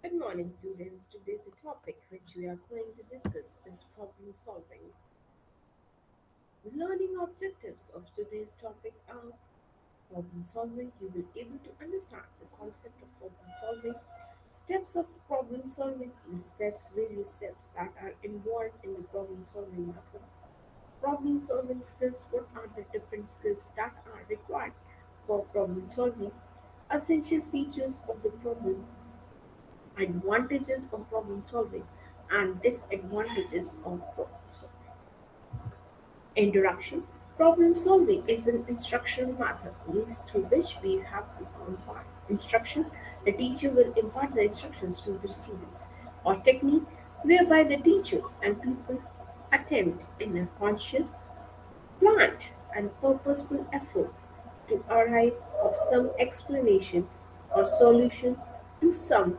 Good morning, students. Today, the topic which we are going to discuss is problem solving. The learning objectives of today's topic are problem solving. You will be able to understand the concept of problem solving, steps of problem solving, various steps that are involved in the problem solving method. Problem solving skills, what are the different skills that are required for problem solving, essential features of the problem, advantages of problem solving and disadvantages of problem solving. Introduction. Problem solving is an instructional method means through which we have to impart instructions. The teacher will impart the instructions to the students, or technique whereby the teacher and pupil attempt in a conscious, planned, and purposeful effort to arrive of some explanation or solution to some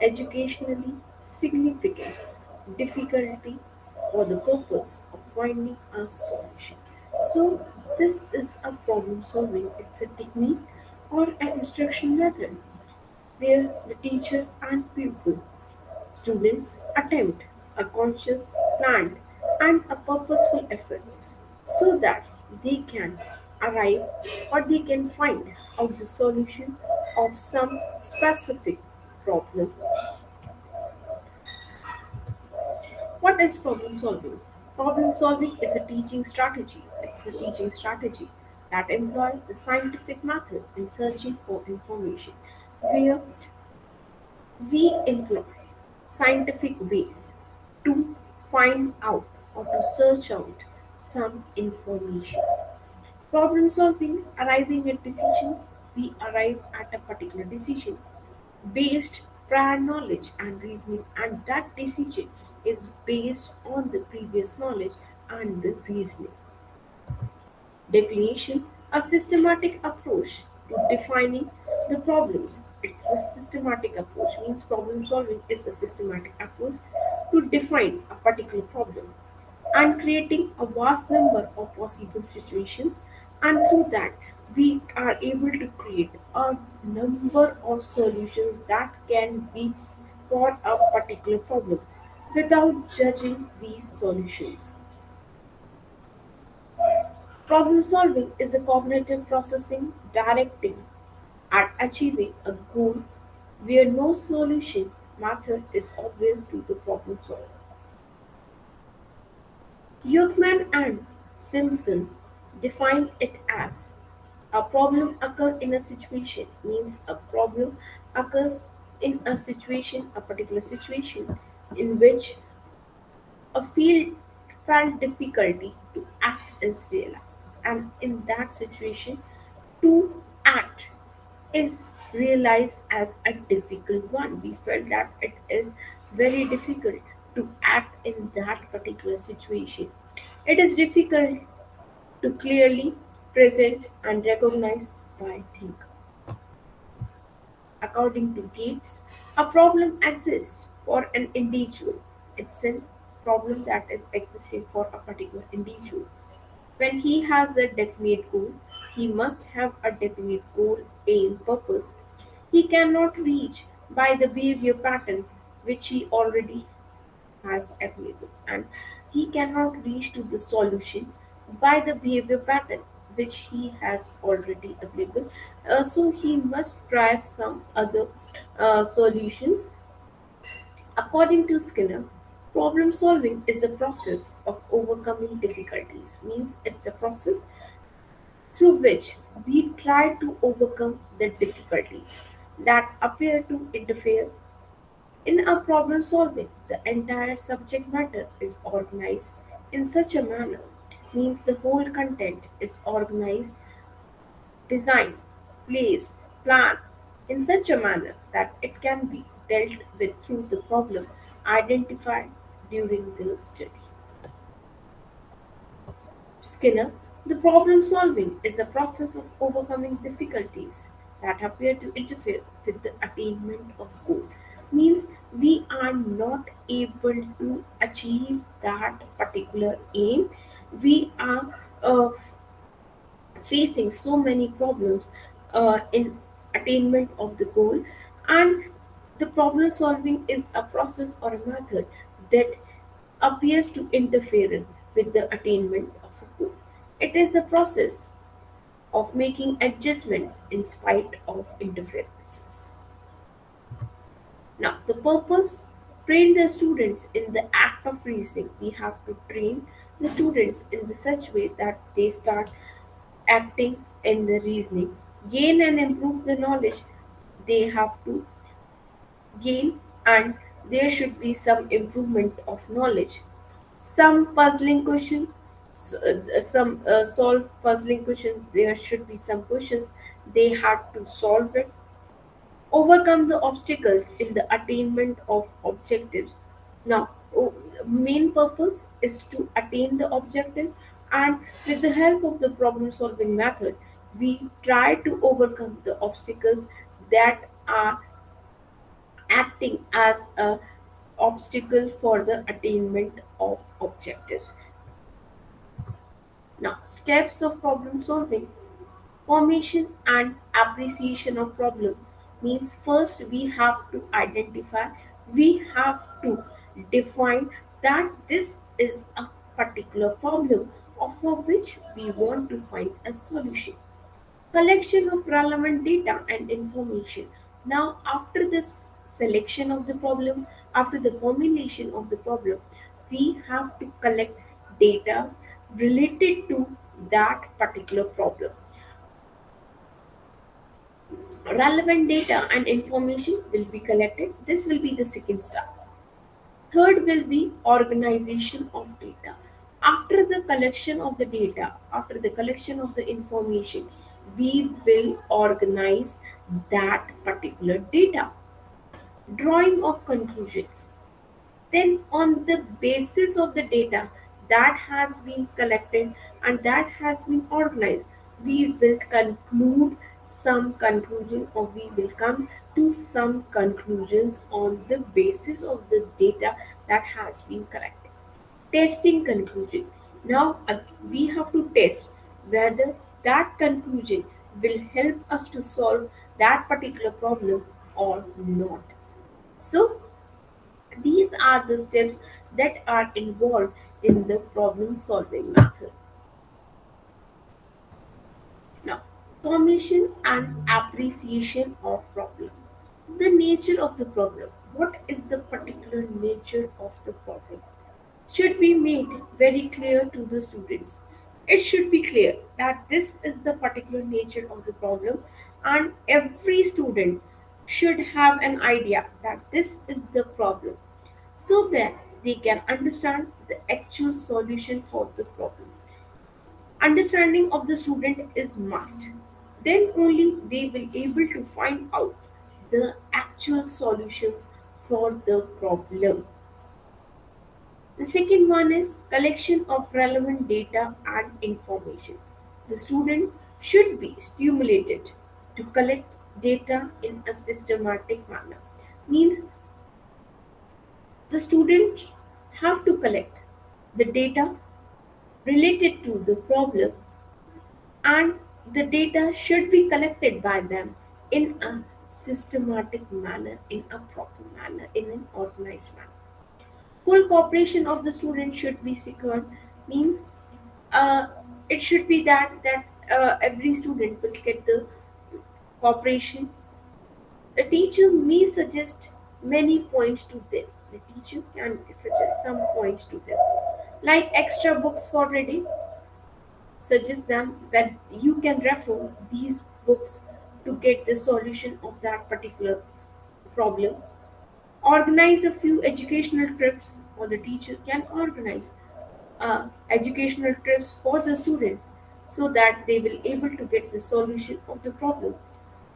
educationally significant difficulty for the purpose of finding a solution. So this is a problem solving. It's a technique or an instruction method where the teacher and pupil students attempt a conscious, planned, and a purposeful effort so that they can arrive or they can find out the solution of some specific problem. What is problem solving? Problem solving is a teaching strategy. It's a teaching strategy that employs the scientific method in searching for information, where we employ scientific ways to find out or to search out some information. Problem solving, arriving at decisions, we arrive at a particular decision based prior knowledge and reasoning, and that decision is based on the previous knowledge and the reasoning. Definition: a systematic approach to defining the problems. It's a systematic approach, means problem solving is a systematic approach to define a particular problem and creating a vast number of possible situations, and through that we are able to create a number of solutions that can be for a particular problem without judging these solutions. Problem solving is a cognitive processing directing at achieving a goal where no solution method is obvious to the problem solver. Yuckman and Simpson define it as a problem occur in a situation means a problem occurs in a situation, a particular situation in which a field felt difficulty to act is realized, and in that situation to act is realized as a difficult one. We felt that it is very difficult to act in that particular situation. It is difficult to clearly present and recognize by think. According to Gates, a problem exists for an individual. It's a problem that is existing for a particular individual. When he has a definite goal, he must have a definite goal, aim, purpose. He cannot reach by the behavior pattern which he already has available, and he cannot reach to the solution by the behavior pattern which he has already available. So he must try some other solutions. According to Skinner, problem solving is the process of overcoming difficulties, means it's a process through which we try to overcome the difficulties that appear to interfere in our problem solving. The entire subject matter is organized in such a manner, means the whole content is organized, designed, placed, planned in such a manner that it can be dealt with through the problem identified during the study. Skinner, the problem solving is a process of overcoming difficulties that appear to interfere with the attainment of goal. Means we are not able to achieve that particular aim. We are facing so many problems in attainment of the goal, and The problem solving is a process or a method that appears to interfere with the attainment of a goal. It is a process of making adjustments in spite of interferences. Now, the purpose, train the students in the act of reasoning. We have to train the students in the such way that they start acting in the reasoning, gain and improve the knowledge they have to gain, and there should be some improvement of knowledge. Some puzzling question, some solve puzzling questions. There should be some questions they had to solve it, overcome the obstacles in the attainment of objectives. Now, main purpose is to attain the objectives, and with the help of the problem solving method, we try to overcome the obstacles that are acting as a obstacle for the attainment of objectives. Now, steps of problem solving. Formation and appreciation of problem means first we have to identify, we have to define that this is a particular problem or for which we want to find a solution. Collection of relevant data and information. Now, after this selection of the problem, after the formulation of the problem, we have to collect data related to that particular problem. Relevant data and information will be collected. This will be the second step. Third will be organization of data. After the collection of the data, after the collection of the information, we will organize that particular data. Drawing of conclusion. Then, on the basis of the data that has been collected and that has been organized, we will conclude some conclusion or we will come to some conclusions on the basis of the data that has been collected. Testing conclusion. Now, we have to test whether that conclusion will help us to solve that particular problem or not. So, these are the steps that are involved in the problem solving method. Now, formation and appreciation of problem. The nature of the problem. What is the particular nature of the problem? Should be made very clear to the students. It should be clear that this is the particular nature of the problem, and every student should have an idea that this is the problem so that they can understand the actual solution for the problem. Understanding of the student is must. Then only they will able to find out the actual solutions for the problem. The second one is collection of relevant data and information. The student should be stimulated to collect data in a systematic manner. Means the student have to collect the data related to the problem, and the data should be collected by them in a systematic manner, in a proper manner, in an organized manner. Full cooperation of the student should be secured. Means uh, it should be that every student will get the cooperation. The teacher may suggest many points to them. The teacher can suggest some points to them, like extra books for reading. Suggest them that you can refer these books to get the solution of that particular problem. Organize a few educational trips, or the teacher can organize educational trips for the students so that they will able to get the solution of the problem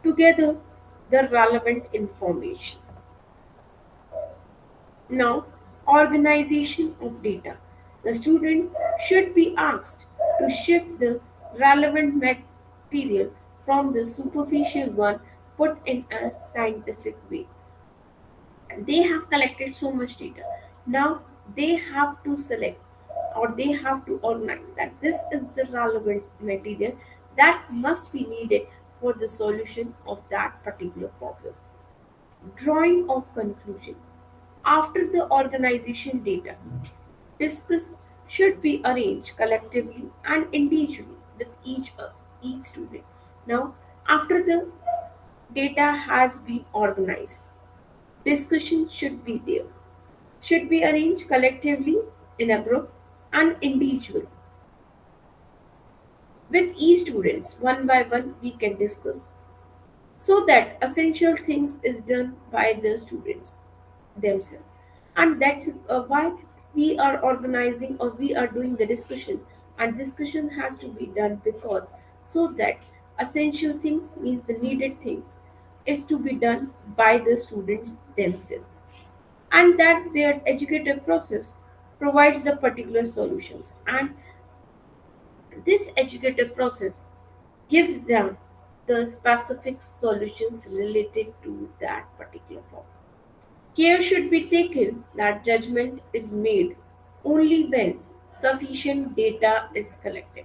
together the relevant information. Now, organization of data. The student should be asked to shift the relevant material from the superficial one put in a scientific way. They have collected so much data. Now they have to select or they have to organize that this is the relevant material that must be needed for the solution of that particular problem. Drawing of conclusion. After the organization data, discuss should be arranged collectively and individually with each student. Now, after the data has been organized, discussion should be there. Should be arranged collectively in a group and individually with each students one by one we can discuss so that essential things is done by the students themselves, and that's why we are organizing or we are doing the discussion, and discussion has to be done because so that essential things means the needed things is to be done by the students themselves, and that their educative process provides the particular solutions, and this educative process gives them the specific solutions related to that particular problem. Care should be taken that judgment is made only when sufficient data is collected.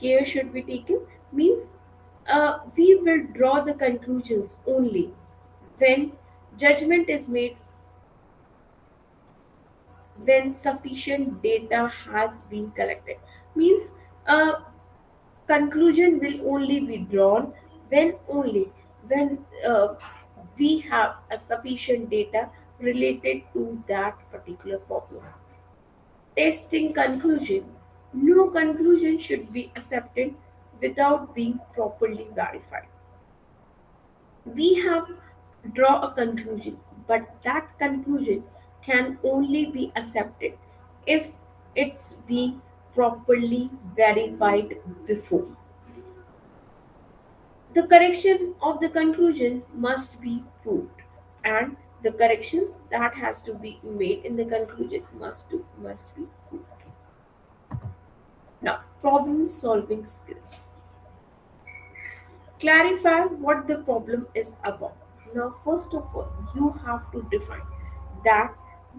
Care should be taken means we will draw the conclusions only when judgment is made, when sufficient data has been collected. Means conclusion will only be drawn when only when we have a sufficient data related to that particular problem. Testing conclusion. No conclusion should be accepted without being properly verified. We have draw a conclusion, but that conclusion can only be accepted if it's being properly verified before. The correction of the conclusion must be proved, and the corrections that has to be made in the conclusion must be proved. Now, problem solving skills. Clarify what the problem is about. Now, first of all, you have to define that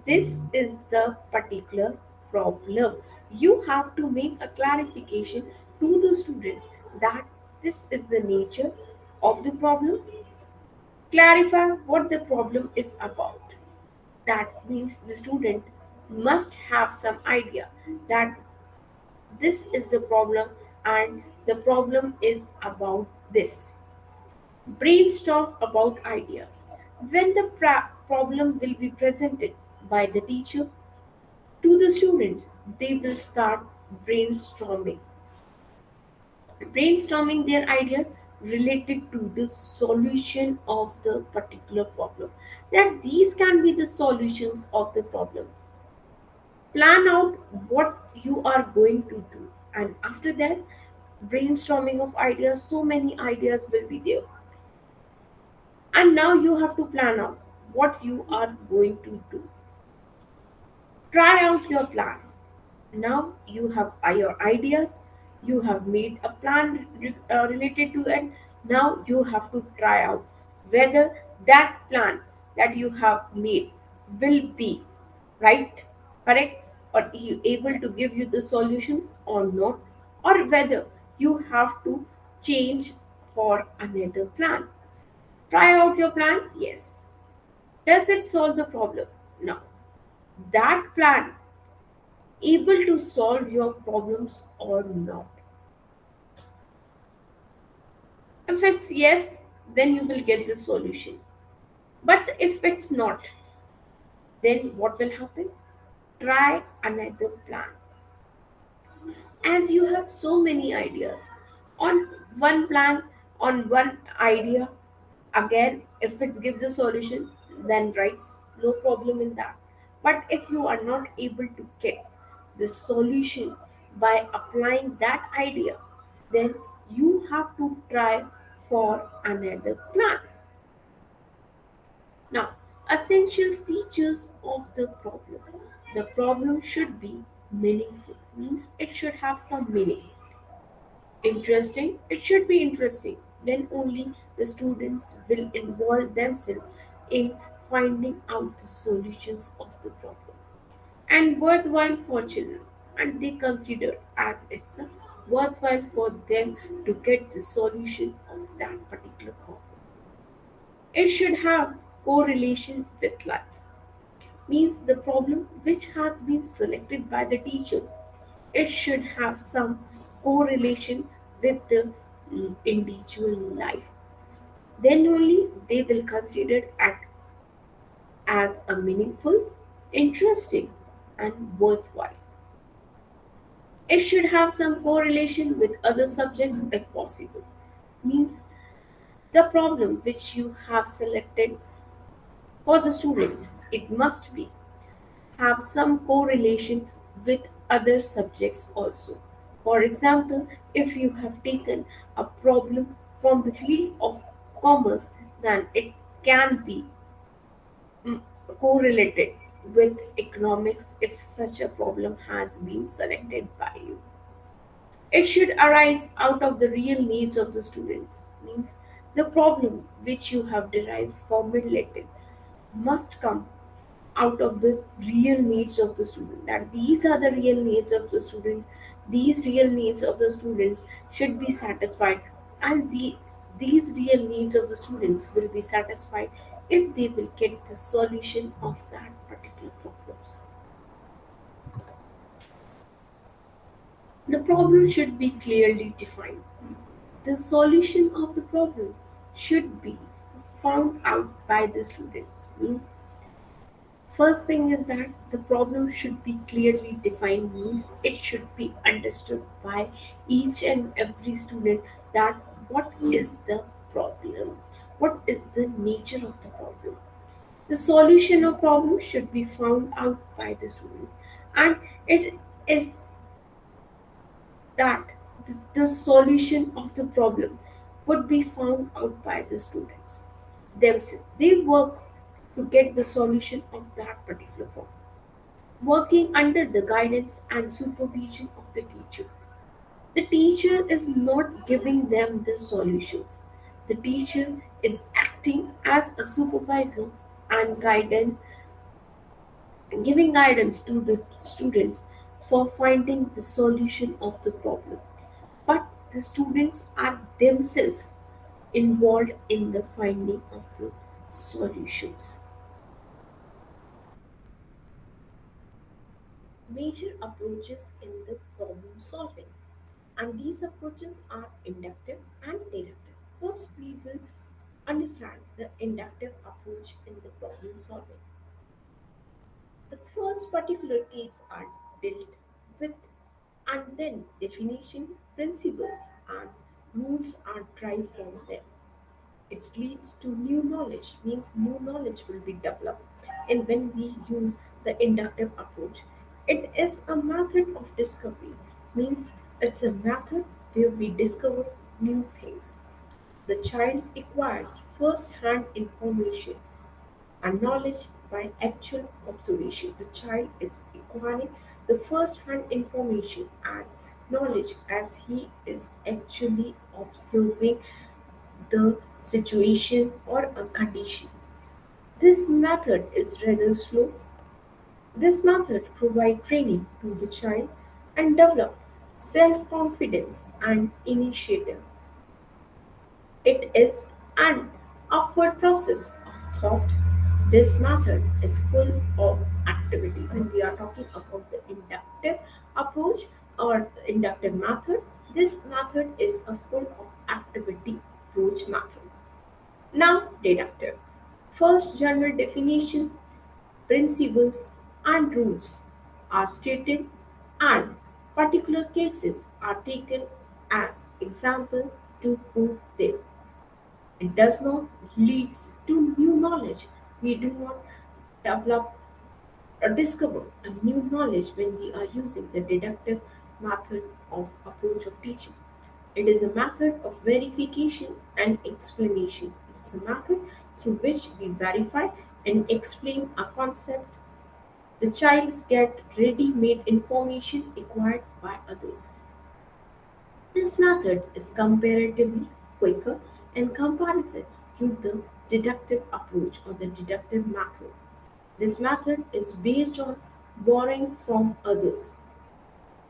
this is the particular problem. You have to make a clarification to the students that this is the nature of the problem. Clarify what the problem is about. That means the student must have some idea that this is the problem and the problem is about this. Brainstorm about ideas. When the problem will be presented by the teacher to the students, they will start brainstorming. Brainstorming their ideas related to the solution of the particular problem. That these can be the solutions of the problem. Plan out what you are going to do, and after that, brainstorming of ideas, so many ideas will be there, and now you have to plan out what you are going to do. Try out your plan. Now you have your ideas, you have made a plan related to it. Now you have to try out whether that plan that you have made will be right, correct, or you able to give you the solutions or not, or whether you have to change for another plan. Try out your plan. Yes, does it solve the problem? No. That plan able to solve your problems or not? If it's yes, then you will get the solution. But if it's not, then what will happen? Try another plan. As you have so many ideas on one plan, on one idea, again, if it gives a solution, then writes no problem in that. But if you are not able to get the solution by applying that idea, then you have to try for another plan. Now, essential features of the problem. The problem should be meaningful, means it should have some meaning. Interesting, it should be interesting. Then only the students will involve themselves in finding out the solutions of the problem. And worthwhile for children, and they consider as it's a worthwhile for them to get the solution of that particular problem. It should have correlation with life. Means the problem which has been selected by the teacher, it should have some correlation with the individual life. Then only they will consider it as a meaningful, interesting, and worthwhile. It should have some correlation with other subjects if possible. Means the problem which you have selected for the students, it must be have some correlation with other subjects also. For example, if you have taken a problem from the field of commerce, then it can be mm, correlated with economics if such a problem has been selected by you. It should arise out of the real needs of the students. Means the problem which you have derived formulated must come out of the real needs of the student. That these are the real needs of the student. These real needs of the students should be satisfied, and these real needs of the students will be satisfied if they will get the solution of that particular problems. The problem should be clearly defined. The solution of the problem should be found out by the students. First thing is that the problem should be clearly defined, means it should be understood by each and every student that what is the problem, what is the nature of the problem. The solution of problem should be found out by the student, and it is that the solution of the problem would be found out by the students themselves. They work to get the solution of that particular problem, working under the guidance and supervision of the teacher. The teacher is not giving them the solutions. The teacher is acting as a supervisor and guidance, giving guidance to the students for finding the solution of the problem. But the students are themselves involved in the finding of the solutions. Major approaches in the problem solving, and these approaches are inductive and deductive. First, we will understand the inductive approach in the problem solving. The first particular case are dealt with, and then definition, principles, and rules are derived from them. It leads to new knowledge, means new knowledge will be developed. And when we use the inductive approach, it is a method of discovery, means it's a method where we discover new things. The child acquires first hand information and knowledge by actual observation. The child is acquiring the first hand information and knowledge as he is actually observing the situation or a condition. This method is rather slow. This method provides training to the child and develop self-confidence and initiative. It is an upward process of thought. This method is full of activity. When we are talking about the inductive approach or the inductive method, this method is a full of activity approach method. Now, deductive. First, general definition, principles, and rules are stated, and particular cases are taken as example to prove them. It does not lead to new knowledge. We do not develop or discover a new knowledge when we are using the deductive method of approach of teaching. It is a method of verification and explanation. It's a method through which we verify and explain a concept. The childs get ready-made information acquired by others. This method is comparatively quicker in comparison to the deductive approach or the deductive method. This method is based on borrowing from others.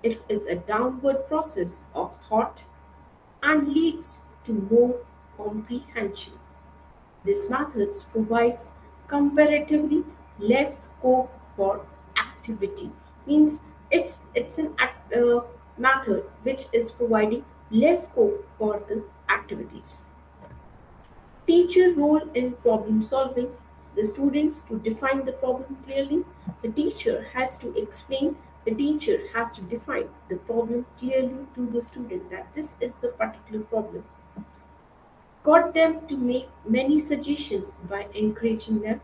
It is a downward process of thought and leads to more comprehension. This method provides comparatively less scope for activity. Means it's an method which is providing less scope for the activities. Teacher role in problem solving: the students to define the problem clearly. The teacher has to explain, the teacher has to define the problem clearly to the student that this is the particular problem. Got them to make many suggestions by encouraging them,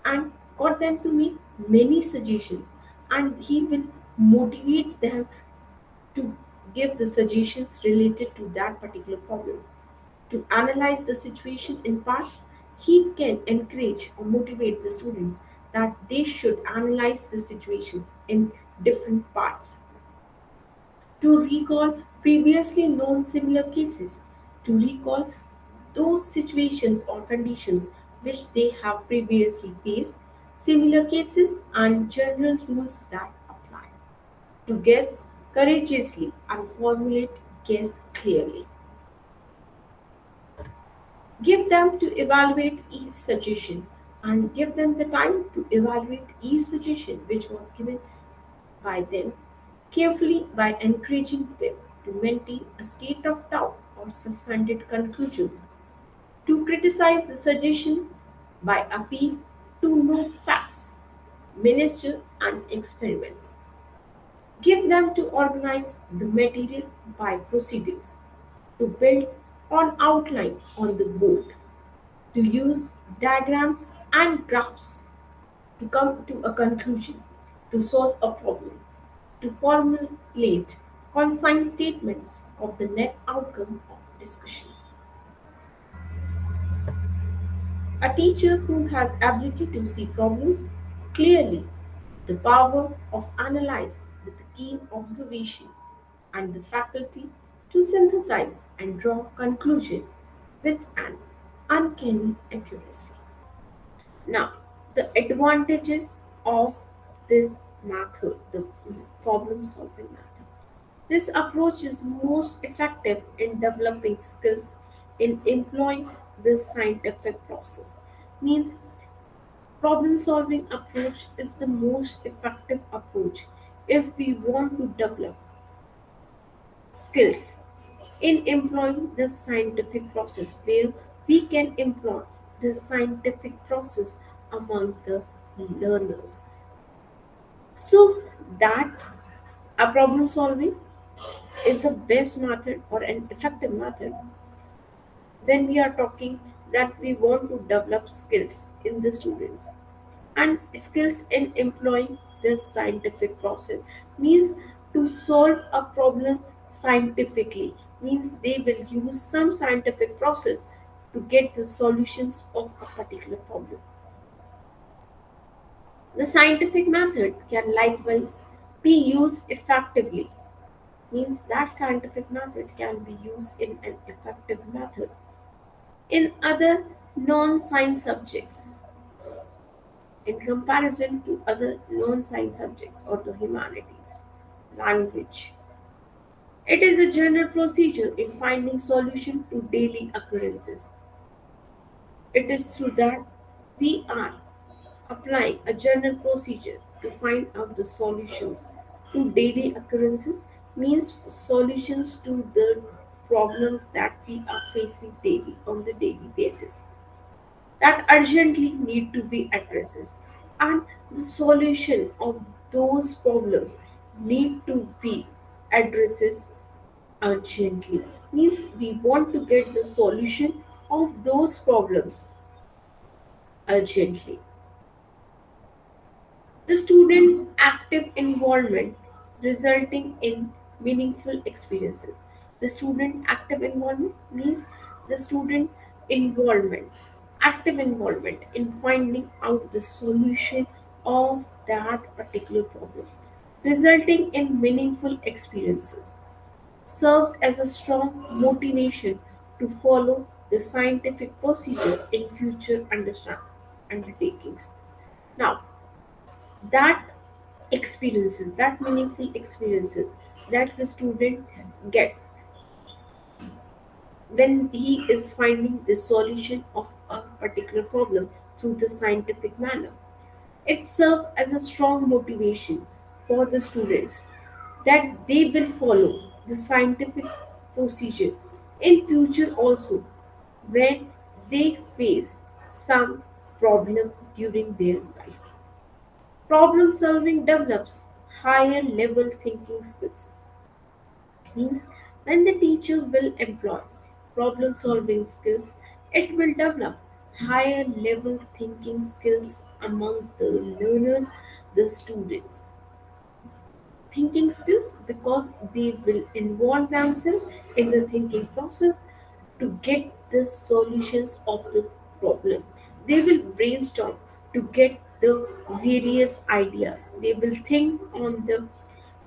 and got them to make many suggestions, and he will motivate them to give the suggestions related to that particular problem. To analyze the situation in parts, he can encourage or motivate the students that they should analyze the situations in different parts. To recall previously known similar cases, to recall those situations or conditions which they have previously faced, similar cases and general rules that apply. To guess courageously and formulate guess clearly. Give them to evaluate each suggestion, and give them the time to evaluate each suggestion which was given by them carefully by encouraging them to maintain a state of doubt or suspended conclusions. To criticize the suggestion by appeal to know facts, minister and experiments. Give them to organize the material by proceedings, to build on outline on the board, to use diagrams and graphs to come to a conclusion, to solve a problem, to formulate concise statements of the net outcome of discussion. A teacher who has ability to see problems clearly, the power of analyze with keen observation, and the faculty to synthesize and draw conclusion with an uncanny accuracy. Now, the advantages of this method, the problem solving method. This approach is most effective in developing skills in employing this scientific process. Means problem solving approach is the most effective approach if we want to develop skills in employing the scientific process, where we can employ the scientific process among the learners, so that a problem solving is the best method or an effective method when we are talking that we want to develop skills in the students, and skills in employing this scientific process means to solve a problem scientifically, means they will use some scientific process to get the solutions of a particular problem. The scientific method can likewise be used effectively, means that scientific method can be used in an effective method in other non-science subjects in comparison to other non-science subjects or the humanities. Language. It is a general procedure in finding solution to daily occurrences. It is through that we are applying a general procedure to find out the solutions to daily occurrences, means solutions to the problems that we are facing daily on the daily basis that urgently need to be addressed, and the solution of those problems need to be addressed urgently, means we want to get the solution of those problems urgently. The student active involvement resulting in meaningful experiences. The student active involvement means the student involvement, active involvement in finding out the solution of that particular problem, resulting in meaningful experiences, serves as a strong motivation to follow the scientific procedure in future undertakings. Now, that experiences, that meaningful experiences that the student get when he is finding the solution of a particular problem through the scientific manner. It serves as a strong motivation for the students that they will follow the scientific procedure in future also when they face some problem during their life. Problem solving develops higher level thinking skills. Means when the teacher will employ problem solving skills, it will develop higher level thinking skills among the learners, the students. Thinking skills because they will involve themselves in the thinking process to get the solutions of the problem. They will brainstorm to get the various ideas. They will think on the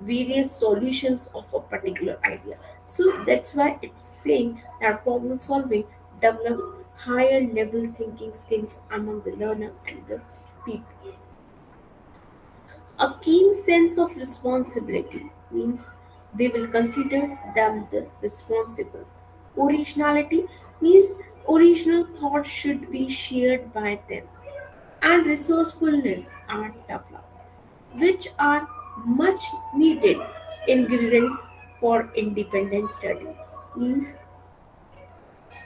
various solutions of a particular idea. So that's why it's saying that problem solving develops higher level thinking skills among the learner and the people. A keen sense of responsibility means they will consider them the responsible. Originality means original thought should be shared by them. And resourcefulness are developed, which are much needed ingredients for independent study. Means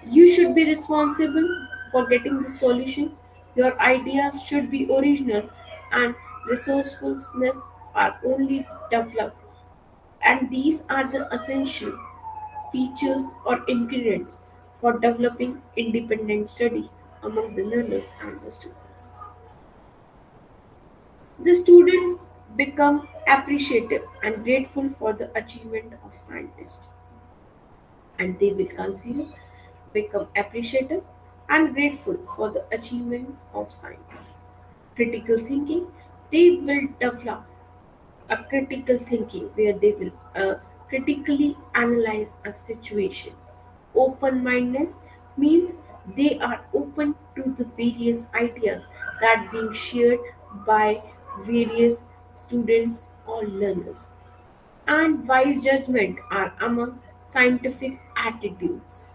you should be responsible for getting the solution. Your ideas should be original and resourcefulness are only developed. And these are the essential features or ingredients for developing independent study among the learners and the students. The students become appreciative and grateful for the achievement of scientists, and they will consider become appreciative and grateful for the achievement of scientists. Critical thinking, they will develop a critical thinking where they will critically analyze a situation. Open mindedness means they are open to the various ideas that being shared by various students or learners. And wise judgment are among scientific attitudes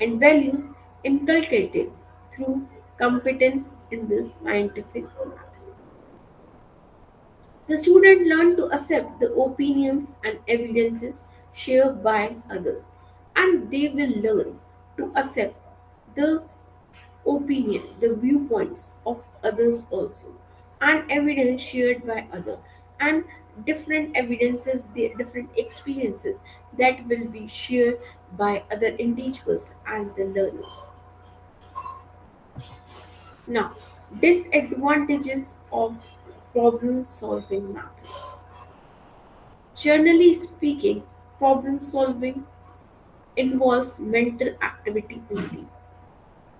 and values inculcated through competence in the scientific method. The student learn to accept the opinions and evidences shared by others, and they will learn to accept the opinion, the viewpoints of others also, and evidence shared by others, and different evidences, the different experiences that will be shared by other individuals and the learners. Now, disadvantages of problem solving method. Generally speaking, problem solving involves mental activity only.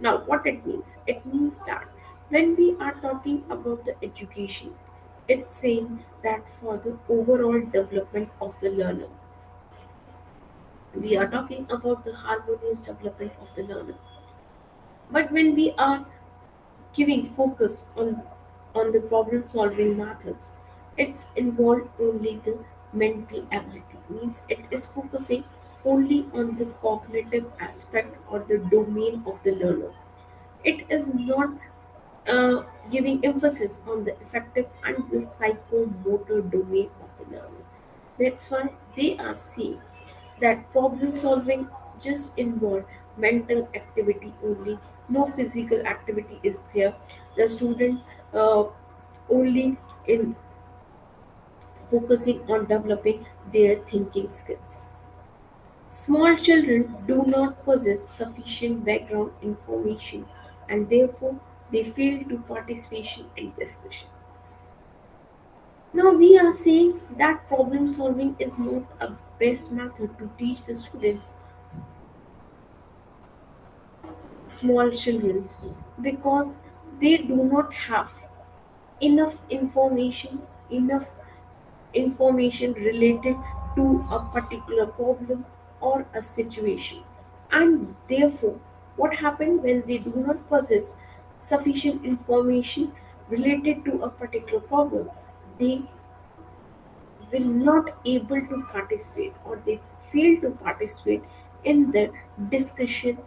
Now, what it means? It means that when we are talking about the education, it's saying that for the overall development of the learner, we are talking about the harmonious development of the learner. But when we are giving focus on the problem solving methods, it's involved only the mental ability. Means it is focusing only on the cognitive aspect or the domain of the learner. It is not uh, giving emphasis on the effective and the psychomotor domain of the learner. That's why they are saying that problem solving just involve mental activity only. No physical activity is there. The student uh, only in focusing on developing their thinking skills. Small children do not possess sufficient background information and therefore they fail to participation in discussion. Now we are saying that problem solving is not a best method to teach the students, small children, because they do not have enough information related to a particular problem or a situation. And therefore, what happens when they do not possess sufficient information related to a particular problem? They will not able to participate or they fail to participate in the discussion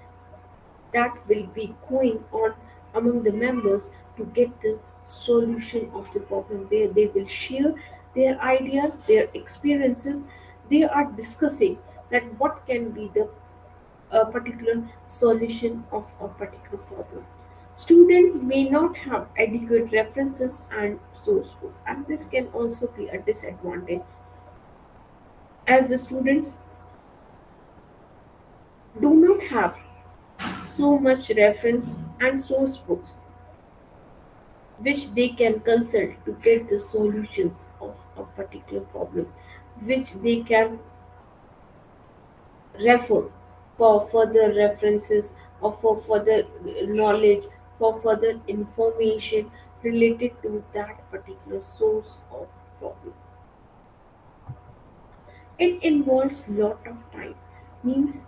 that will be going on among the members to get the solution of the problem, where they will share their ideas, their experiences. They are discussing that what can be the particular solution of a particular problem. Student may not have adequate references and source code, and this can also be a disadvantage, as the students do not have so much reference and source books which they can consult to get the solutions of a particular problem, which they can refer for further references or for further knowledge, for further information related to that particular source of problem. It involves lot of time, means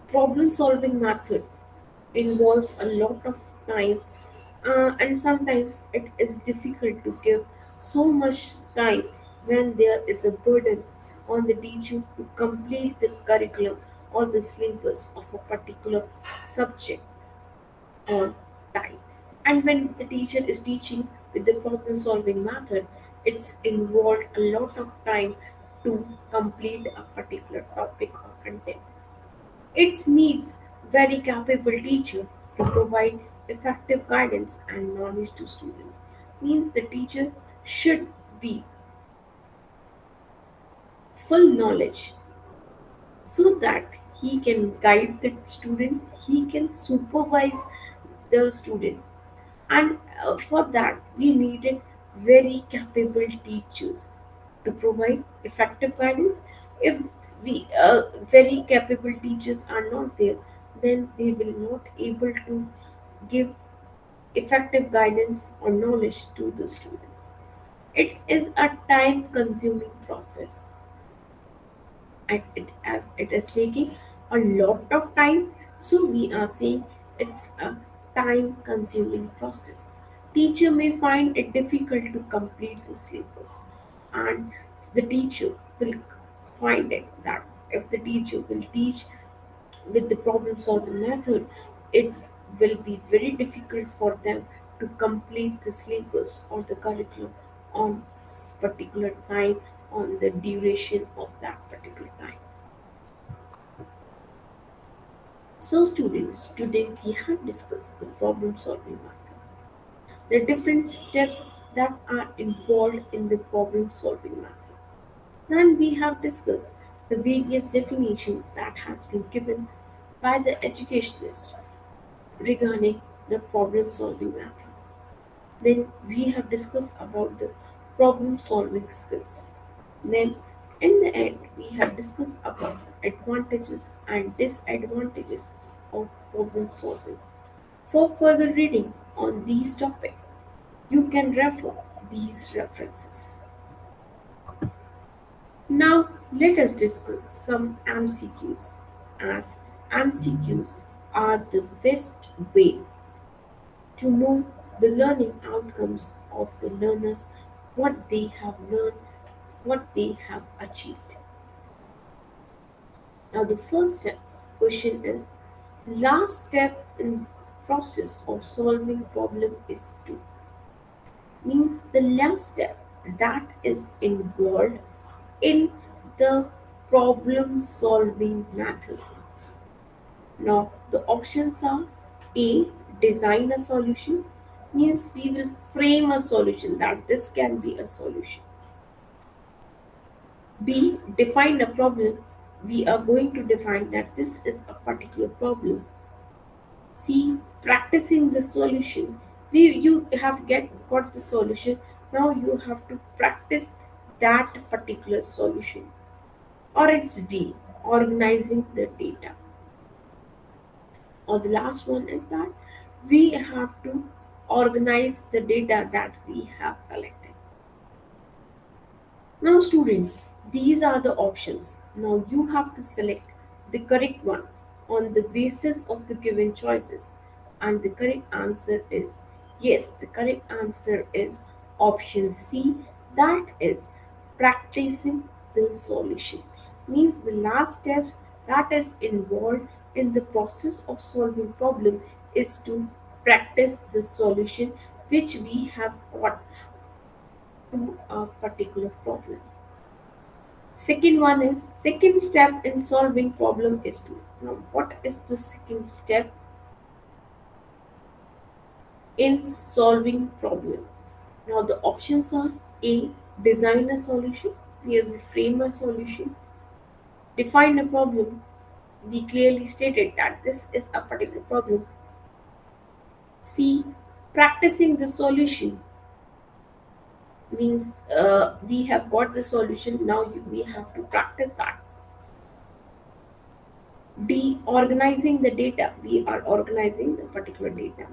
problem solving method involves a lot of time, and sometimes it is difficult to give so much time when there is a burden on the teacher to complete the curriculum or the syllabus of a particular subject on time. And when the teacher is teaching with the problem solving method, it's involved a lot of time to complete a particular topic or content. It needs very capable teacher to provide effective guidance and knowledge to students. Means the teacher should be full knowledge so that he can guide the students, he can supervise the students, and for that we needed very capable teachers to provide effective guidance. If we very capable teachers are not there, then they will not able to give effective guidance or knowledge to the students. It is a time consuming process, and it as it is taking a lot of time, so we are saying it's a time consuming process. Teacher may find it difficult to complete the syllabus, and the teacher will find it that if the teacher will teach with the problem solving method, it will be very difficult for them to complete the syllabus or the curriculum on particular time, on the duration of that particular time. So students, today we have discussed the problem solving method, the different steps that are involved in the problem solving method. And we have discussed the various definitions that has been given by the educationists regarding the problem solving method. Then we have discussed about the problem solving skills. Then in the end we have discussed about the advantages and disadvantages of problem solving. For further reading on these topics, you can refer these references. Now let us discuss some MCQs, as MCQs are the best way to know the learning outcomes of the learners, what they have learned, what they have achieved. Now the first step question is, last step in process of solving problem is to, means the last step that is involved in the problem solving method. Now the options are: A, design a solution, means we will frame a solution that this can be a solution. B, define a problem, we are going to define that this is a particular problem. C, practicing the solution, you have got the solution, now you have to practice that particular solution. Or it's D, organizing the data. Or the last one is that we have to organize the data that we have collected. Now students, these are the options. Now you have to select the correct one on the basis of the given choices, and the correct answer is yes, the correct answer is option C, that is practicing the solution. Means the last steps that is involved in the process of solving problem is to practice the solution which we have got to a particular problem. Second one is second step in solving problem is to. Now what is the second step in solving problem? Now the options are A. Design a solution. Here we frame a solution. Define a problem. We clearly stated that this is a particular problem. C. Practicing the solution means we have got the solution, now we have to practice that. D. Organizing the data. We are organizing the particular data.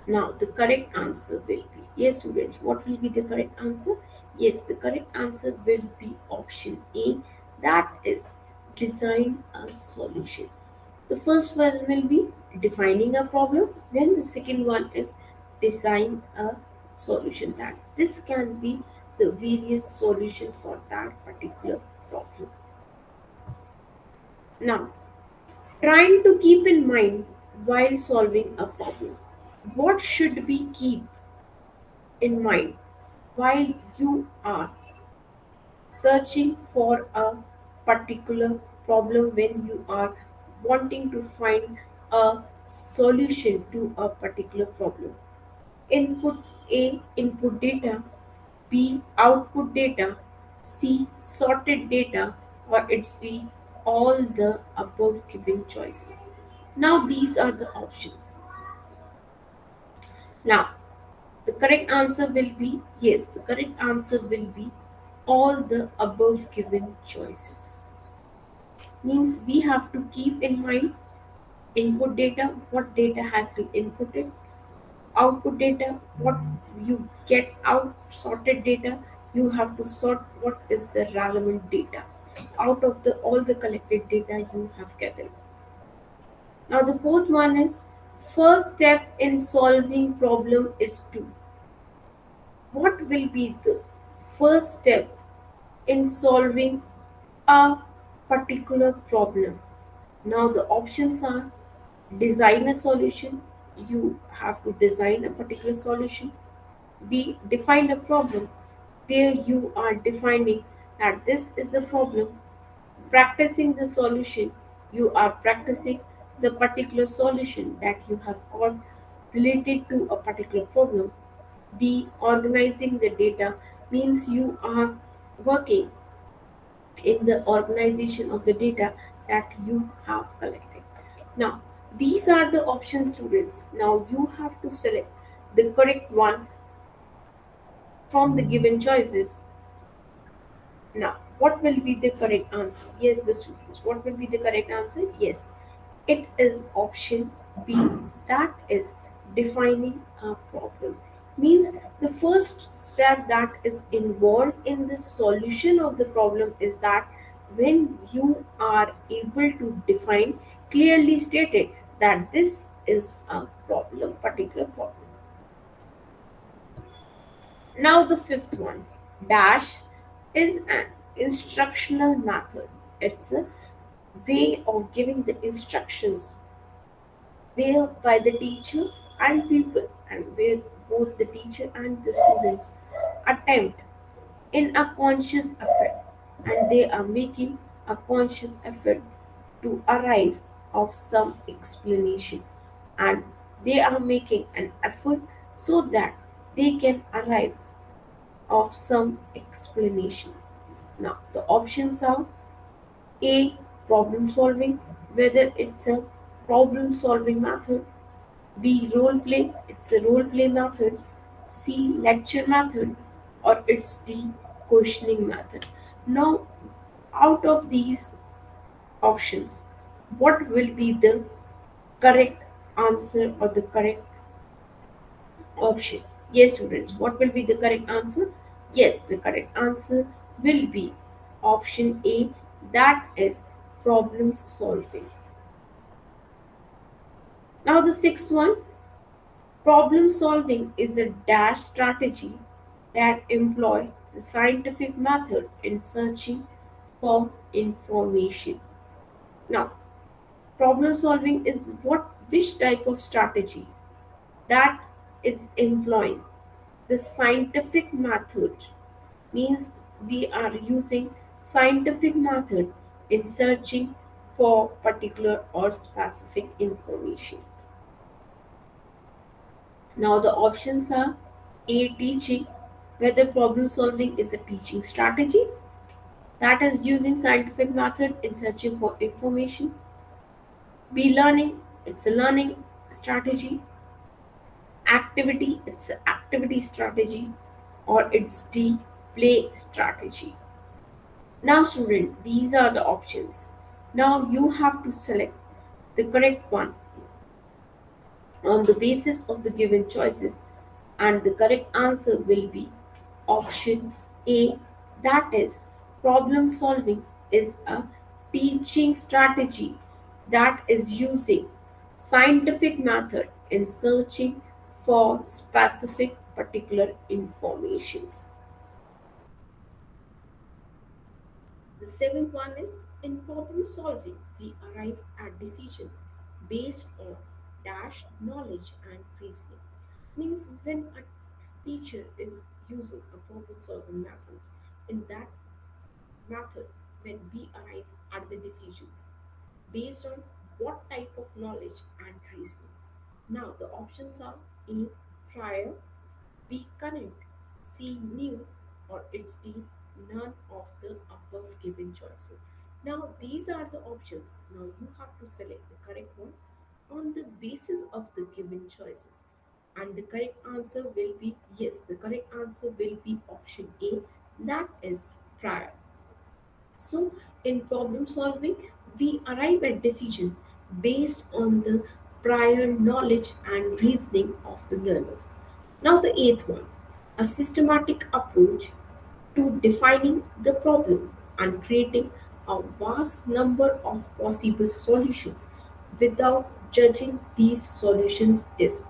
Now, the correct answer will be yes, students. What will be the correct answer? Yes, the correct answer will be option A. That is design a solution. The first one will be defining a problem. Then the second one is design a solution. That this can be the various solution for that particular problem. Now, trying to keep in mind while solving a problem. What should we keep in mind while you are searching for a particular problem when you are wanting to find a solution to a particular problem? Input A, input data. B, output data. C, sorted data. Or it's D, all the above given choices. Now these are the options. Now the correct answer will be yes, the correct answer will be all the above given choices. Means we have to keep in mind input data, what data has been inputted, output data, what you get out, sorted data, you have to sort what is the relevant data out of the all the collected data you have gathered. Now the fourth one is first step in solving problem is to. What will be the first step in solving a particular problem? Now the options are design a solution. You have to design a particular solution. B. Define a problem where you are defining that this is the problem. Practicing the solution, you are practicing the particular solution that you have got related to a particular problem. D. Organizing the data means you are working in the organization of the data that you have collected. Now, these are the options, students. Now, you have to select the correct one from the given choices. Now, what will be the correct answer? Yes, the students. What will be the correct answer? Yes, it is option B. That is defining a problem. Means the first step that is involved in the solution of the problem is that when you are able to define clearly stated that this is a problem, particular problem. Now the fifth one, dash, is an instructional method. It's a way of giving the instructions whereby the teacher and pupil and where both the teacher and the students attempt in a conscious effort and they are making a conscious effort to arrive of some explanation and they are making an effort so that they can arrive of some explanation. Now, the options are A. Problem solving, whether it's a problem solving method. B. Role play, it's a role play method. C. Lecture method, or it's D. Questioning method. Now, out of these options, what will be the correct answer or the correct option? Yes, students, what will be the correct answer? Yes, the correct answer will be option A, that is problem solving. Now, the sixth one, problem solving is a dash strategy that employ the scientific method in searching for information. Now, problem solving is what which type of strategy that it's employing. The scientific method means we are using scientific method in searching for particular or specific information. Now the options are: A, teaching, whether problem solving is a teaching strategy, that is using scientific method in searching for information. B, learning, it's a learning strategy. Activity, it's an activity strategy. Or it's D, play strategy. Now student, these are the options. Now you have to select the correct one on the basis of the given choices, and the correct answer will be option A, that is problem solving is a teaching strategy that is using scientific method in searching for specific particular informations. The seventh one is: in problem solving, we arrive at decisions based on dash knowledge and reasoning. Means when a teacher is using a problem solving methods, in that method, when we arrive at the decisions based on what type of knowledge and reasoning. Now the options are: A, prior; B, current; C, new; or it's D, none of the above given choices. Now these are the options. Now you have to select the correct one on the basis of the given choices. And the correct answer will be yes, the correct answer will be option A, that is prior. So, in problem solving, we arrive at decisions based on the prior knowledge and reasoning of the learners. Now, the eighth one: a systematic approach to defining the problem and creating a vast number of possible solutions without judging these solutions is.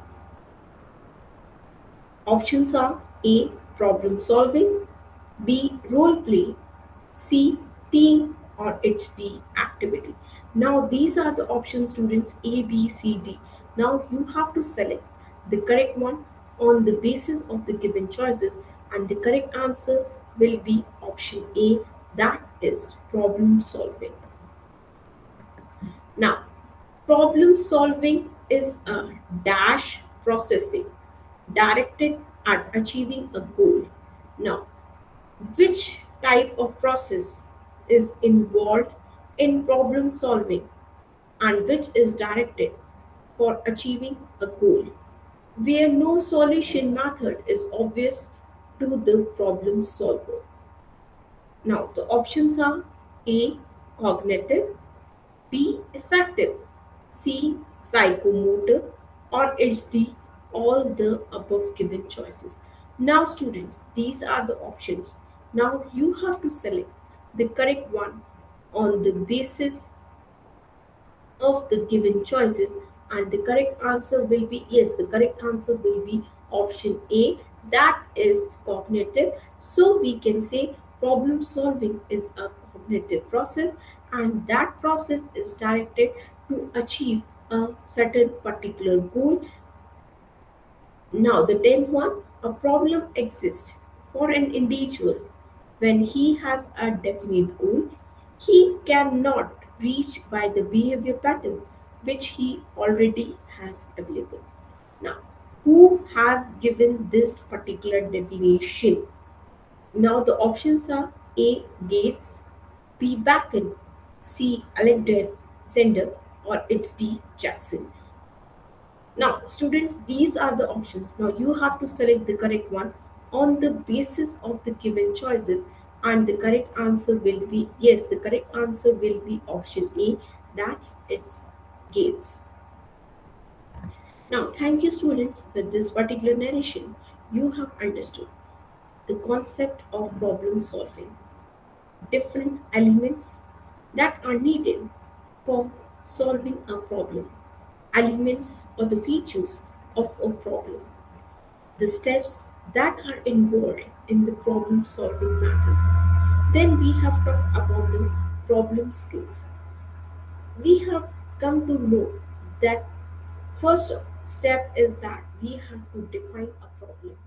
Options are: A, problem solving; B, role play; C, team; or it's D, activity. Now these are the options students: A, B, C, D. Now you have to select the correct one on the basis of the given choices, and the correct answer will be option A, that is problem solving. Now problem solving is a dash processing directed at achieving a goal. Now which type of process is involved in problem solving and which is directed for achieving a goal, where no solution method is obvious to the problem solver. Now, the options are: A, cognitive; B, effective; C, psychomotor; or it's D, all the above given choices. Now, students, these are the options. Now, you have to select the correct one on the basis of the given choices, and the correct answer will be yes, the correct answer will be option A, that is cognitive. So, we can say problem solving is a cognitive process, and that process is directed to achieve a certain particular goal. Now, the tenth one: a problem exists for an individual when he has a definite goal he cannot reach by the behavior pattern which he already has available. Now, who has given this particular definition? Now, the options are: A, Gates; B, Bacon; C, Alexander; or it's D, Jackson. Now, students, these are the options. Now, you have to select the correct one on the basis of the given choices, and the correct answer will be yes, the correct answer will be option A, that's its Gates. Now, thank you, students. With this particular narration, you have understood the concept of problem solving, different elements that are needed for solving a problem, elements or the features of a problem, the steps that are involved in the problem solving method. Then we have talked about the problem skills. We have come to know that First step is that we have to define a problem.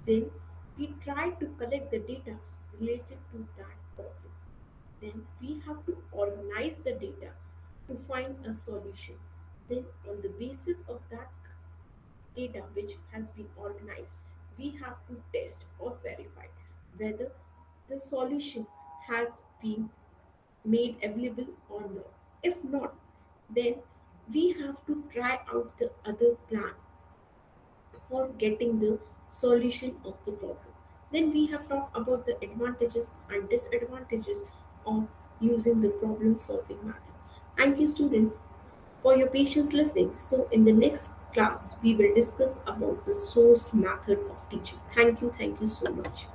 Then we try to collect the data related to that problem. Then we have to organize the data to find a solution. Then, on the basis of that data which has been organized, we have to test or verify whether the solution has been made available or not. If not, then we have to try out the other plan for getting the solution of the problem. Then we have talked about the advantages and disadvantages of using the problem solving method. Thank you, students, for your patience listening. So, in the next class, we will discuss about the source method of teaching. Thank you so much.